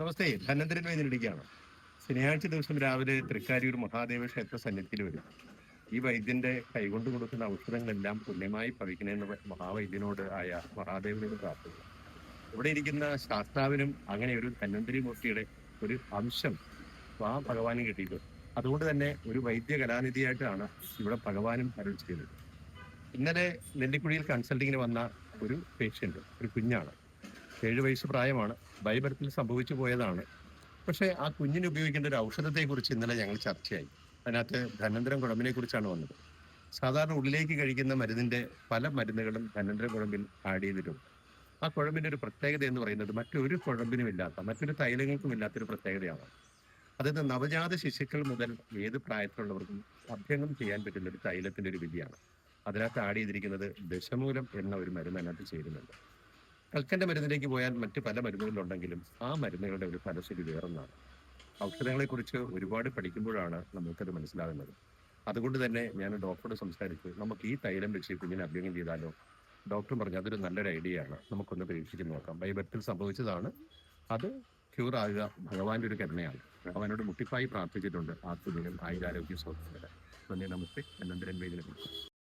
നമസ്തേ, ധനേന്ദ്രൻ വൈദ്യനിരിക്കുകയാണ്. ശനിയാഴ്ച ദിവസം രാവിലെ തൃക്കാരിയൂർ മഹാദേവ ക്ഷേത്ര സന്നിധിയിൽ വരും. ഈ വൈദ്യന്റെ കൈകൊണ്ട് കൊടുക്കുന്ന ഔഷധങ്ങളെല്ലാം പുണ്യമായി ഭവിക്കണമെന്ന് മഹാവൈദ്യനോട് ആയ മഹാദേവനോട് പ്രാർത്ഥിക്കും. ഇവിടെ ഇരിക്കുന്ന ശാസ്താവിനും അങ്ങനെ ഒരു ധന്വന്തരി മൂർത്തിയുടെ ഒരു അംശം ആ ഭഗവാനും കിട്ടിയിട്ടുണ്ട്. അതുകൊണ്ട് തന്നെ ഒരു വൈദ്യ കലാനിധിയായിട്ടാണ് ഇവിടെ ഭഗവാനും അരുൾ ചെയ്തത്. ഇന്നലെ നെല്ലിക്കുഴിയിൽ കൺസൾട്ടിങ്ങിന് വന്ന ഒരു പേഷ്യന്റ്, ഒരു കുഞ്ഞാണ്. 7 വയസ്സ് പ്രായമാണ്. ബൈബർത്തിൽ സംഭവിച്ചു പോയതാണ്. പക്ഷേ ആ കുഞ്ഞിന് ഉപയോഗിക്കേണ്ട ഒരു ഔഷധത്തെക്കുറിച്ച് ഇന്നലെ ഞങ്ങൾ ചർച്ചയായി. അതിനകത്ത് ധന്വന്തരം കുഴമ്പിനെ കുറിച്ചാണ് വന്നത്. സാധാരണ ഉള്ളിലേക്ക് കഴിക്കുന്ന മരുന്നിന്റെ പല മരുന്നുകളും ധന്വന്തരം കുഴമ്പിൽ ആഡ് ചെയ്തിട്ടുണ്ട്. ആ കുഴമ്പിന്റെ ഒരു പ്രത്യേകത എന്ന് പറയുന്നത് മറ്റൊരു കുഴമ്പിനും ഇല്ലാത്ത, മറ്റൊരു തൈലങ്ങൾക്കും ഇല്ലാത്തൊരു പ്രത്യേകതയാണ്. അതായത് നവജാത ശിശുക്കൾ മുതൽ ഏത് പ്രായത്തിലുള്ളവർക്കും അഭ്യംഗം ചെയ്യാൻ പറ്റുന്ന ഒരു തൈലത്തിന്റെ ഒരു വിധിയാണ്. അതിനകത്ത് ആഡ് ചെയ്തിരിക്കുന്നത് ദശമൂലം എന്ന ഒരു മരുന്ന് അതിനകത്ത് ചേരുന്നുണ്ട്. കൽക്കന്റെ മരുന്നിലേക്ക് പോയാൽ മറ്റു പല മരുന്നുകളുണ്ടെങ്കിലും ആ മരുന്നുകളുടെ ഒരു ഫലശ്രുതി വേറൊന്നാണ്. ഔഷധങ്ങളെക്കുറിച്ച് ഒരുപാട് പഠിക്കുമ്പോഴാണ് നമുക്കത് മനസ്സിലാകുന്നത്. അതുകൊണ്ട് തന്നെ ഞാൻ ഡോക്ടറോട് സംസാരിച്ചു, നമുക്ക് ഈ തൈലം വെച്ച് കുഞ്ഞിനെ അഭ്യംഗം ചെയ്താലോ? ഡോക്ടർ പറഞ്ഞു അതൊരു നല്ലൊരു ഐഡിയ ആണ്, നമുക്കൊന്ന് പരീക്ഷിച്ച് നോക്കാം. ബൈബർത്തിൽ സംഭവിച്ചതാണ്, അത് ക്യൂർ ആകുക ഭഗവാന്റെ ഒരു കരുണയാണ്. ഭഗവാനോട് മുട്ടിപ്പായി പ്രാർത്ഥിച്ചിട്ടുണ്ട് ആ കുഞ്ഞിനും ആയുരാരോഗ്യ സൗഖ്യം. നന്ദി, നമസ്തേ. നന്ദൻ വേദിനെ